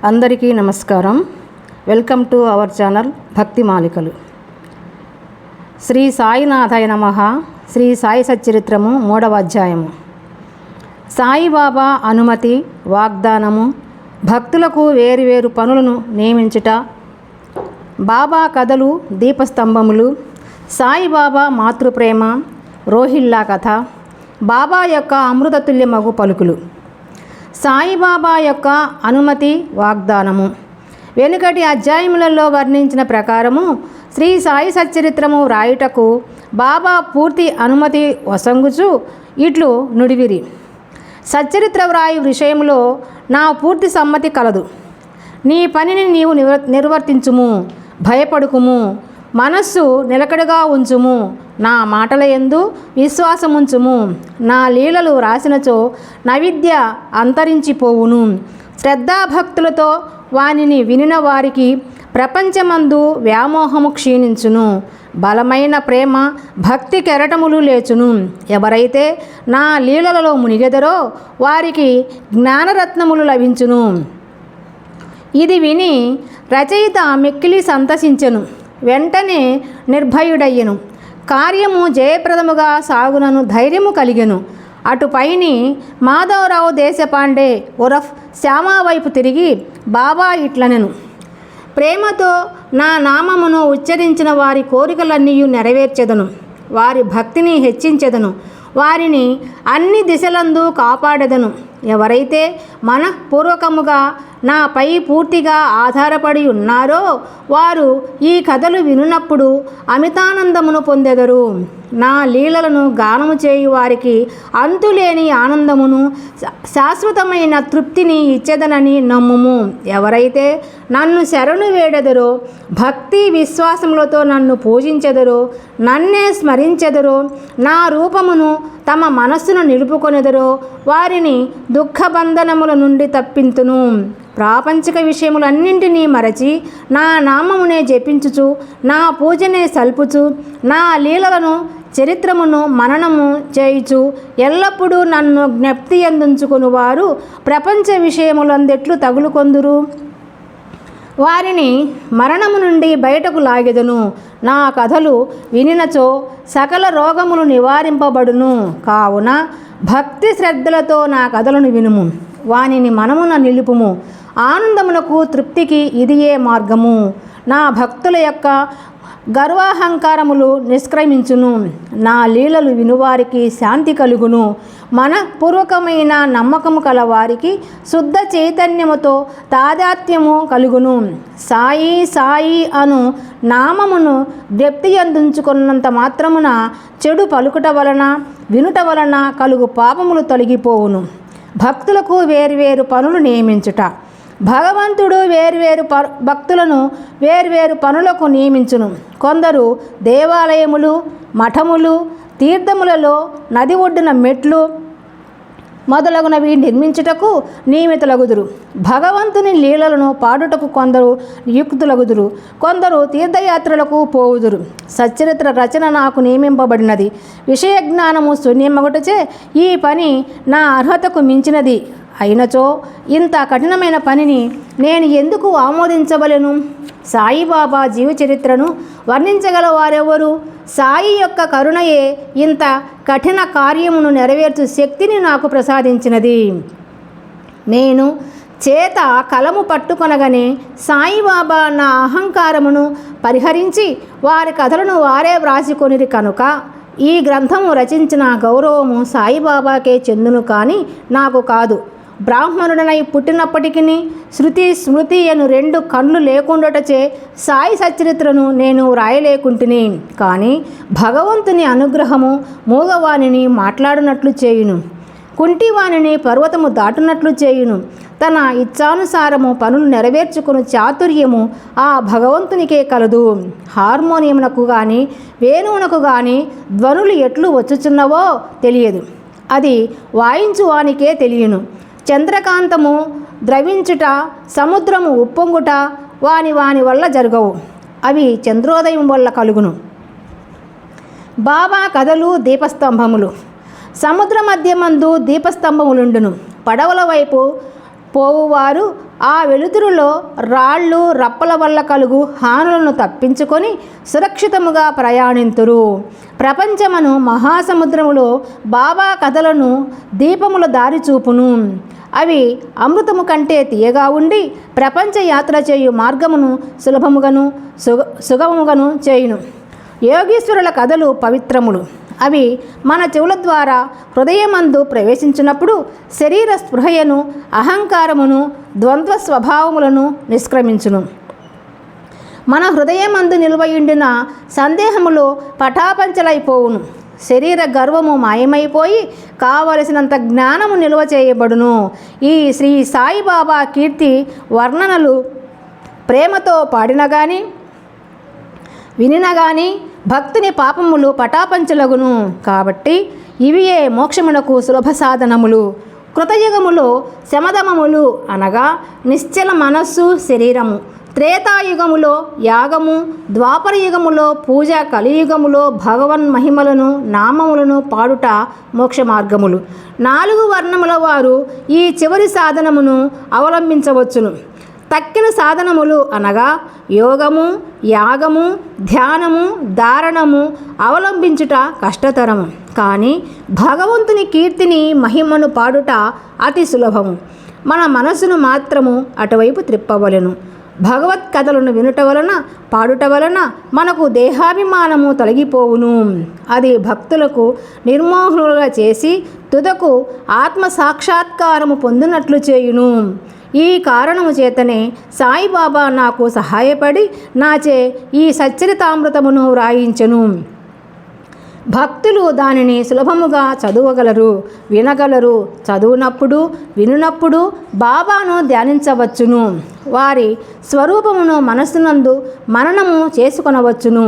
అందరికీ నమస్కారం. Welcome to our channel భక్తి మాలికలు. శ్రీ సాయినాథాయ నమః. శ్రీ సాయి సచ్చరిత్రము 3వ అధ్యాయము. సాయిబాబా అనుమతి వాగ్దానము, భక్తులకు వేరువేరు పనులను నియమించుట, బాబా కథలు, దీపస్తంభములు, సాయిబాబా మాతృప్రేమ, రోహిల్లా కథ, బాబా యొక్క అమృతతుల్యమగు పలుకులు. సాయిబాబా యొక్క అనుమతి వాగ్దానము. వెనుకటి అధ్యాయములలో వర్ణించిన ప్రకారము శ్రీ సాయి సచ్చరిత్రము వ్రాయుటకు బాబా పూర్తి అనుమతి వసంగుచు ఇట్లు నుడివిరి: సచ్చరిత్ర వ్రాయు విషయంలో నా పూర్తి సమ్మతి కలదు. నీ పనిని నీవు నిర్వర్తించుము, భయపడుకుము, మనస్సు నిలకడగా ఉంచుము, నా మాటల యందు విశ్వాసముంచుము. నా లీలలు రాసినచో నైవేద్య అంతరించిపోవును. శ్రద్ధాభక్తులతో వానిని వినిన వారికి ప్రపంచమందు వ్యామోహము క్షీణించును. బలమైన ప్రేమ భక్తి కెరటములు లేచును. ఎవరైతే నా లీలలలో మునిగెదరో వారికి జ్ఞానరత్నములు లభించును. ఇది విని రచయిత మిక్కిలి సంతసించెను. వెంటనే నిర్భయుడయ్యెను. కార్యము జయప్రదముగా సాగునను ధైర్యము కలిగెను. అటుపైని మాధవరావు దేశపాండే ఉరఫ్ శ్యామా వైపు తిరిగి బాబా ఇట్లనెను: ప్రేమతో నా నామమును ఉచ్చరించిన వారి కోరికలన్నీ నెరవేర్చెదను, వారి భక్తిని హెచ్చించెదను, వారిని అన్ని దిశలందు కాపాడెదను. ఎవరైతే మనఃపూర్వకముగా నాపై పూర్తిగా ఆధారపడి ఉన్నారో వారు ఈ కథలు వినున్నప్పుడు అమితానందమును పొందెదరు. నా లీలలను గానము చేయు వారికి అంతులేని ఆనందమును శాశ్వతమైన తృప్తిని ఇచ్చేదనని నమ్ముము. ఎవరైతే నన్ను శరణు వేడెదరో, భక్తి విశ్వాసములతో నన్ను పూజించెదరో, నన్నే స్మరించెదరో, నా రూపమును తమ మనస్సును నిలుపుకొనెదరో వారిని దుఃఖబంధనముల నుండి తప్పింతును. ప్రాపంచిక విషయములన్నింటినీ మరచి నా నామమునే జపించుచు, నా పూజనే సల్పుచు, నా లీలలను చరిత్రమును మననము చేయుచు ఎల్లప్పుడూ నన్ను జ్ఞప్తి యందుంచుకుని వారు ప్రపంచ విషయములందెట్లు తగులుకొందురు. వారిని మరణము నుండి బయటకు లాగెదను. నా కథలు వినినచో సకల రోగములు నివారింపబడును. కావున భక్తి శ్రద్ధలతో నా కథలను వినుము, వానిని మనమున నిలుపుము. ఆనందమునకు తృప్తికి ఇదియే మార్గము. నా భక్తుల యొక్క గర్వాహంకారములు నిష్క్రమించును. నా లీలలు వినువారికి శాంతి కలుగును. మనపూర్వకమైన నమ్మకము కలవారికి శుద్ధ చైతన్యముతో తాదాత్మ్యము కలుగును. సాయి సాయి అను నామమును జ్ఞప్తి యందుంచుకున్నంత మాత్రమున చెడు పలుకుట వలన వినుట వలన కలుగు పాపములు తొలగిపోవును. భక్తులకు వేర్వేరు పనులు నియమించుట. భగవంతుడు వేర్వేరు భక్తులను వేర్వేరు పనులకు నియమించును. కొందరు దేవాలయములు, మఠములు, తీర్థములలో, నది ఒడ్డున మెట్లు మొదలగునవి నిర్మించుటకు నియమితులగుదురు. భగవంతుని లీలలను పాడుటకు కొందరు నియుక్తులగుదురు. కొందరు తీర్థయాత్రలకు పోవుదురు. సచ్చరిత్ర రచన నాకు నియమింపబడినది. విషయ జ్ఞానము శూన్యమగుటచే ఈ పని నా అర్హతకు మించినది అయినచో ఇంత కఠినమైన పనిని నేను ఎందుకు ఆమోదించవలెను? సాయిబాబా జీవ చరిత్రను వర్ణించగల వారెవరు? సాయి యొక్క కరుణయే ఇంత కఠిన కార్యమును నెరవేర్చు శక్తిని నాకు ప్రసాదించినది. నేను చేత కలము పట్టుకొనగానే సాయిబాబా నా అహంకారమును పరిహరించి వారి కథలను వారే వ్రాసికొనిరి కనుక ఈ గ్రంథము రచించిన గౌరవము సాయిబాబాకే చెందును, కానీ నాకు కాదు. బ్రాహ్మణుడనై పుట్టినప్పటికీ శృతి స్మృతి అను 2 కళ్ళు లేకుండాటచే సాయి సచ్చరిత్రను నేను వ్రాయలేకుంటుని. కానీ భగవంతుని అనుగ్రహము మూగవాణిని మాట్లాడినట్లు చేయును, కుంటివాణిని పర్వతము దాటునట్లు చేయును. తన ఇచ్ఛానుసారము పనులు నెరవేర్చుకుని చాతుర్యము ఆ భగవంతునికే కలదు. హార్మోనియమునకు కానీ వేణువునకు కానీ ధ్వనులు ఎట్లు వచ్చుచున్నవో తెలియదు, అది వాయించువానికే తెలియను. చంద్రకాంతము ద్రవించుట, సముద్రము ఉప్పొంగుట వాని వల్ల జరగవు, అవి చంద్రోదయం వల్ల కలుగును. బాబా కథలు, దీపస్తంభములు. సముద్ర మధ్యమందు దీపస్తంభములుండును. పడవల వైపు పోవువారు ఆ వెలుతురులో రాళ్ళు రప్పల వల్ల కలుగు హానులను తప్పించుకొని సురక్షితముగా ప్రయాణింతురు. ప్రపంచమును మహాసముద్రములో బాబా కథలను దీపముల దారి చూపును. అవి అమృతము కంటే తీయగా ఉండి ప్రపంచ యాత్ర చేయు మార్గమును సుగమముగాను చేయును. యోగీశ్వరుల కథలు పవిత్రములు. అవి మన చెవుల ద్వారా హృదయమందు ప్రవేశించినప్పుడు శరీర స్పృహయను, అహంకారమును, ద్వంద్వ స్వభావములను నిష్క్రమించును. మన హృదయమందు నిల్వయుండిన సందేహములు పటాపంచలైపోవును. శరీర గర్వము మాయమైపోయి కావలసినంత జ్ఞానము నిల్వ చేయబడును. ఈ శ్రీ సాయిబాబా కీర్తి వర్ణనలు ప్రేమతో పాడిన గాని వినిన గాని భక్తుని పాపములు పటాపంచలగును. కాబట్టి ఇవియే మోక్షమునకు సులభ సాధనములు. కృతయుగములో శమదమములు అనగా నిశ్చల మనస్సు, శరీరము. త్రేతాయుగములో యాగము, ద్వాపరయుగములో పూజ, కలియుగములో భగవన్ మహిమలను నామములను పాడుట మోక్ష మార్గములు. 4 వర్ణముల వారు ఈ చివరి సాధనమును అవలంబించవచ్చును. తక్కిన సాధనములు అనగా యోగము, యాగము, ధ్యానము, ధారణము అవలంబించుట కష్టతరము. కానీ భగవంతుని కీర్తిని మహిమను పాడుట అతి సులభము. మన మనసును మాత్రము అటువైపు త్రిప్పవలెను. భగవత్ కథలను వినుట వలన, పాడుట వలన మనకు దేహాభిమానము తొలగిపోవును. అది భక్తులకు నిర్మోహులుగా చేసి తుదకు ఆత్మ సాక్షాత్కారము పొందినట్లు చేయును. ఈ కారణము చేతనే సాయిబాబా నాకు సహాయపడి నాచే ఈ సచ్చరితామృతమును వ్రాయించెను. భక్తులు దానిని సులభముగా చదువగలరు, వినగలరు. చదువునప్పుడు, వినునప్పుడు బాబాను ధ్యానించవచ్చును. వారి స్వరూపమును మనస్సునందు మననము చేసుకొనవచ్చును.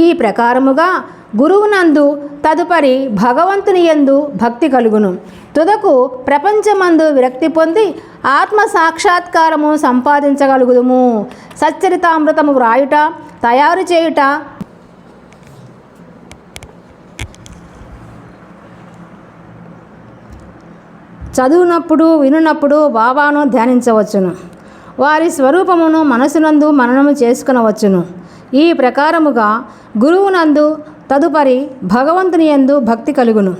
ఈ ప్రకారముగా గురువునందు, తదుపరి భగవంతుని యందు భక్తి కలుగును. తుదకు ప్రపంచమందు విరక్తి పొంది ఆత్మ సాక్షాత్కారము సంపాదించగలుగుదుము. సచ్చరితామృతము వ్రాయుట, తయారు చేయుట, చదువునప్పుడు, వినునప్పుడు బాబాను ధ్యానించవచ్చును. వారి స్వరూపమును మనసునందు మననము చేసుకునవచ్చును. ఈ ప్రకారముగా గురువునందు, తదుపరి భగవంతుని యందు భక్తి కలుగును.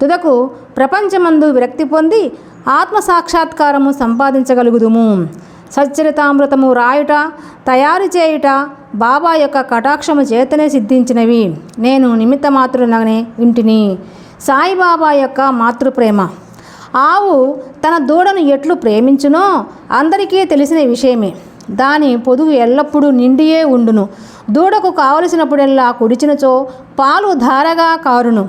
తుదకు ప్రపంచమందు విరక్తి పొంది ఆత్మ సాక్షాత్కారము సంపాదించగలుగుదుము. సచ్చరితామృతము రాయుట, తయారు చేయుట బాబా యొక్క కటాక్షము చేతనే సిద్ధించినవి. నేను నిమిత్త మాత్రుననే వింటిని. సాయిబాబా యొక్క మాతృప్రేమ. ఆవు తన దూడను ఎట్లు ప్రేమించునో అందరికీ తెలిసిన విషయమే. దాని పొదుగు ఎల్లప్పుడూ నిండియే ఉండును. దూడకు కావలసినప్పుడెల్లా కుడిచినచో పాలు ధారగా కారును.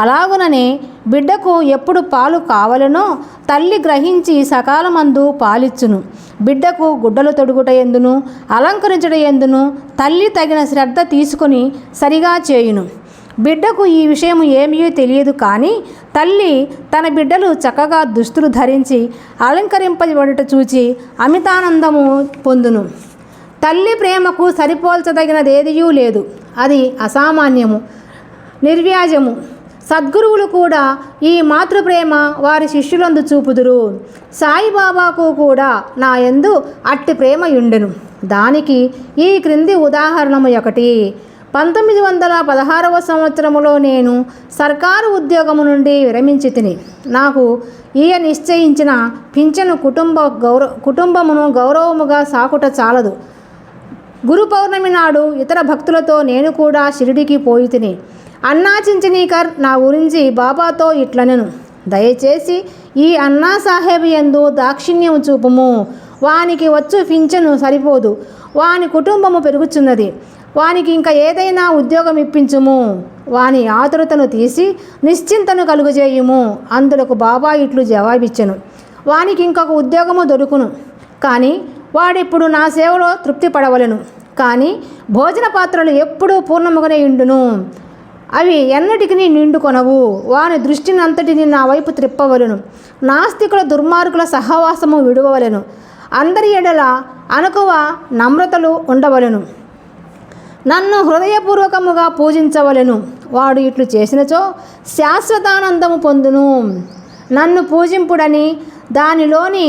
అలాగుననే బిడ్డకు ఎప్పుడు పాలు కావలనో తల్లి గ్రహించి సకాలమందు పాలిచ్చును. బిడ్డకు గుడ్డలు తొడుగుట ఎందును, అలంకరించట ఎందును తల్లి తగిన శ్రద్ధ తీసుకొని సరిగా చేయును. బిడ్డకు ఈ విషయం ఏమీ తెలియదు. కానీ తల్లి తన బిడ్డలు చక్కగా దుస్తులు ధరించి అలంకరింపబడుట చూచి అమితానందము పొందును. తల్లి ప్రేమకు సరిపోల్చదగినదేదియూ లేదు. అది అసామాన్యము, నిర్వ్యాజము. సద్గురువులు కూడా ఈ మాతృప్రేమ వారి శిష్యులందు చూపుదురు. సాయిబాబాకు కూడా నా యందు అట్టి ప్రేమ యుండెను. దానికి ఈ క్రింది ఉదాహరణము ఒకటి. 1916వ సంవత్సరములో నేను సర్కారు ఉద్యోగము నుండి విరమించి తిని. నాకు ఈయ నిశ్చయించిన పింఛను కుటుంబమును గౌరవముగా సాకుట చాలదు. గురు పౌర్ణమి నాడు ఇతర భక్తులతో నేను కూడా షిరిడికి పోయి తిని. అన్నా చించనీకర్ నా గురించి బాబాతో ఇట్లనెను, దయచేసి ఈ అన్నా సాహెబ్ యందు దాక్షిణ్యము చూపుము. వానికి వచ్చు పింఛను సరిపోదు. వాని కుటుంబము పెరుగుచున్నది. వానికి ఇంకా ఏదైనా ఉద్యోగం ఇప్పించుము. వాని ఆతురతను తీసి నిశ్చింతను కలుగజేయుము. అందులకు బాబా ఇట్లు జవాబిచ్చెను, వానికి ఇంకొక ఉద్యోగము దొరుకును. కానీ వాడిప్పుడు నా సేవలో తృప్తి పడవలెను. కానీ భోజన పాత్రలు ఎప్పుడూ పూర్ణముగానే ఉండును. అవి ఎన్నటికి నిండుకొనవు. వాని దృష్టిని అంతటిని నా వైపు త్రిప్పవలెను. నాస్తికుల దుర్మార్గుల సహవాసము విడువవలెను. అందరి ఎడల అనుకువ నమ్రతలు ఉండవలెను. నన్ను హృదయపూర్వకముగా పూజించవలెను. వాడు ఇట్లు చేసినచో శాశ్వతానందము పొందును. నన్ను పూజింపుడని దానిలోని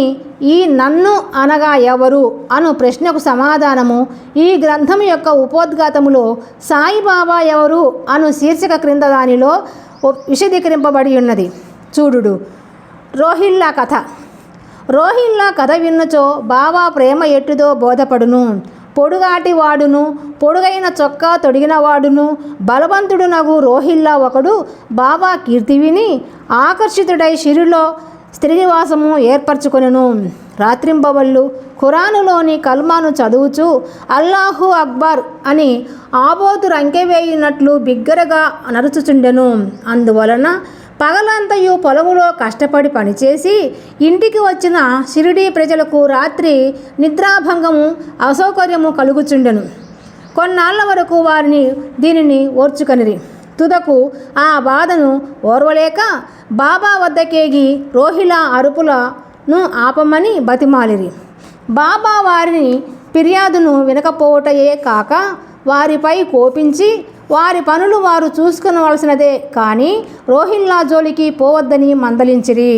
ఈ నన్ను అనగా ఎవరు అను ప్రశ్నకు సమాధానము ఈ గ్రంథం యొక్క ఉపోద్ఘాతములో సాయిబాబా ఎవరు అను శీర్షిక క్రింద దానిలో విశదీకరింపబడి ఉన్నది. చూడుడు. రోహిల్లా కథ. రోహిల్లా కథ విన్నచో బాబా ప్రేమ ఎట్టుదో బోధపడును. పొడుగాటి వాడును, పొడుగైన చొక్కా తొడిగిన వాడును, బలవంతుడునగు రోహిల్లా ఒకడు బాబా కీర్తి విని ఆకర్షితుడై షిరిలో స్థిరనివాసము ఏర్పరచుకొనెను. రాత్రింబవళ్ళు ఖురానులోని కల్మాను చదువుచూ అల్లాహు అక్బర్ అని ఆబోతు రంకెవేయినట్లు బిగ్గరగా నరుచుచుండెను. అందువలన పగలంతయు పొలములో కష్టపడి పనిచేసి ఇంటికి వచ్చిన షిరిడీ ప్రజలకు రాత్రి నిద్రాభంగము అసౌకర్యము కలుగుచుండెను. కొన్నాళ్ల వరకు వారిని దీనిని ఓర్చుకొనిరి. తుదకు ఆ బాధను ఓర్వలేక బాబా వద్దకేగి రోహిలా అరుపులను ఆపమని బతిమాలిరి. బాబా వారిని ఫిర్యాదును వినకపోవటయే కాక వారిపై కోపించి వారి పనులు వారు చూసుకునవలసినదే కానీ రోహిల్లా జోలికి పోవద్దని మందలించిరి.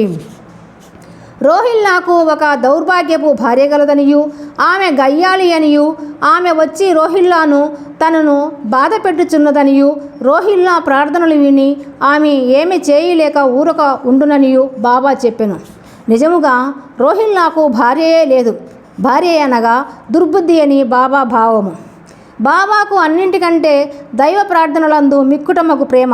రోహిల్లాకు ఒక దౌర్భాగ్యపు భార్య గలదనియు ఆమె గయ్యాలి అనియు ఆమె వచ్చి రోహిల్లాను తనను బాధ పెట్టుచున్నదనియు రోహిల్లా ప్రార్థనలు విని ఆమె ఏమి చేయలేక ఊరక ఉండుననియు బాబా చెప్పెను. నిజముగా రోహిల్లాకు భార్యయే లేదు. భార్య అనగా దుర్బుద్ధి అని బాబా భావము. బాబాకు అన్నింటికంటే దైవ ప్రార్థనలందు మిక్కుటమ్మకు ప్రేమ.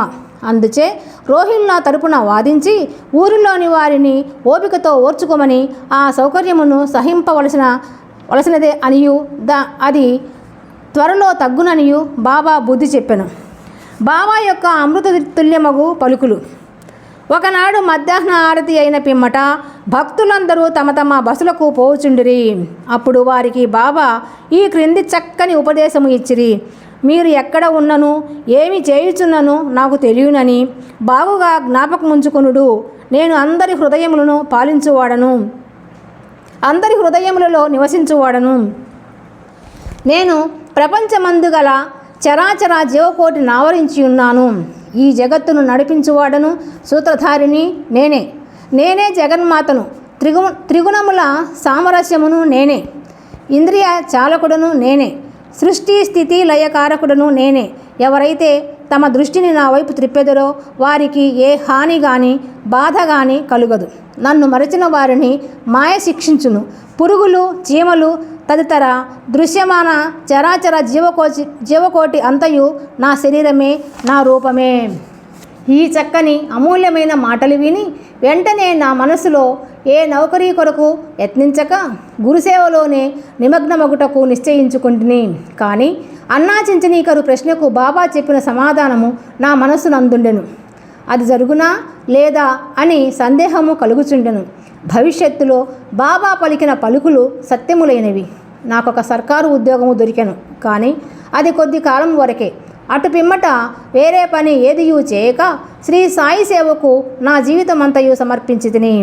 అందుచే రోహిల్లా తరపున వాదించి ఊరిలోని వారిని ఓపికతో ఓర్చుకోమని ఆ సౌకర్యమును సహింపవలసినదే అనియు అది త్వరలో తగ్గుననియు బాబా బుద్ధి చెప్పెను. బాబా యొక్క అమృత తుల్యమగు పలుకులు. ఒకనాడు మధ్యాహ్న ఆరతి అయిన పిమ్మట భక్తులందరూ తమ తమ బస్సులకు పోవుచుండిరి. అప్పుడు వారికి బాబా ఈ క్రింది చక్కని ఉపదేశము ఇచ్చిరి. మీరు ఎక్కడ ఉన్నను ఏమి చేయుచున్నను నాకు తెలియనని బాగుగా జ్ఞాపకముంచుకొనుడు. నేను అందరి హృదయములను పాలించువాడను, అందరి హృదయములలో నివసించువాడను. నేను ప్రపంచమందు గల చరాచర జీవకోటి నావరించి ఉన్నాను. ఈ జగత్తును నడిపించువాడను సూత్రధారిని నేనే జగన్మాతను. త్రిగుణముల సామరస్యమును నేనే. ఇంద్రియ చాలకుడను నేనే. సృష్టి స్థితి లయకారకుడను నేనే. ఎవరైతే తమ దృష్టిని నా వైపు త్రిప్పెదరో వారికి ఏ హాని కానీ బాధ కానీ కలుగదు. నన్ను మరచిన వారిని మాయ శిక్షించును. పురుగులు, చీమలు తదితర దృశ్యమాన చరాచర జీవకోటి అంతయు నా శరీరమే, నా రూపమే. ఈ చక్కని అమూల్యమైన మాటలు విని వెంటనే నా మనసులో ఏ నౌకరీ కొరకు యత్నించక గురుసేవలోనే నిమగ్నమగుటకు నిశ్చయించుకుంటుని. కానీ అన్నాచించనీకరు ప్రశ్నకు బాబా చెప్పిన సమాధానము నా మనస్సునందుండెను. అది జరుగునా లేదా అని సందేహము కలుగుచుండెను. భవిష్యత్తులో బాబా పలికిన పలుకులు సత్యములైనవి. నాకొక సర్కారు ఉద్యోగము దొరికెను, కానీ అది కొద్ది కాలం వరకే. అటు పిమ్మట వేరే పని ఏదియూ చేయక శ్రీ సాయి సేవకు నా జీవితమంతయు సమర్పించితిని.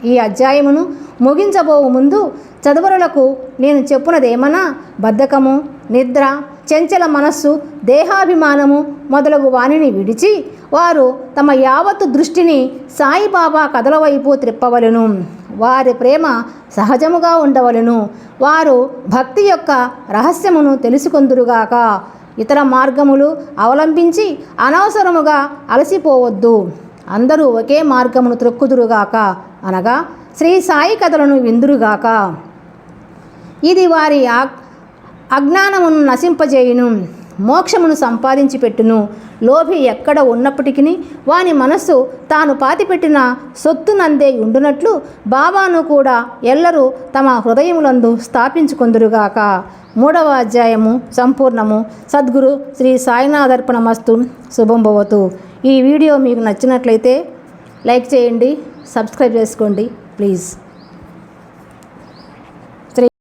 ఈ అధ్యాయమును ముగించబోవు ముందు చదువరులకు నేను చెప్పునదేమన్నా బద్ధకము, నిద్ర, చంచల మనస్సు, దేహాభిమానము మొదలగు వానిని విడిచి వారు తమ యావత్తు దృష్టిని సాయిబాబా కథల వైపు త్రిప్పవలెను. వారి ప్రేమ సహజముగా ఉండవలెను. వారు భక్తి యొక్క రహస్యమును తెలుసుకొందురుగాక. ఇతర మార్గములు అవలంబించి అనవసరముగా అలసిపోవద్దు. అందరూ ఒకే మార్గమును త్రొక్కుదురుగాక, అనగా శ్రీ సాయి కథలను విందురుగాక. ఇది వారి అజ్ఞానమును నశింపజేయును, మోక్షమును సంపాదించి పెట్టును. లోభి ఎక్కడ ఉన్నప్పటికీ వాని మనస్సు తాను పాతిపెట్టిన సొత్తునందే ఉండునట్లు బాబాను కూడా ఎల్లరూ తమ హృదయములందు స్థాపించుకొందురుగాక. 3వ అధ్యాయము సంపూర్ణము. సద్గురు శ్రీ సాయినాథర్పణమస్తు. శుభం భవతు. ఈ వీడియో మీకు నచ్చినట్లయితే లైక్ చేయండి, సబ్స్క్రైబ్ చేసుకోండి ప్లీజ్.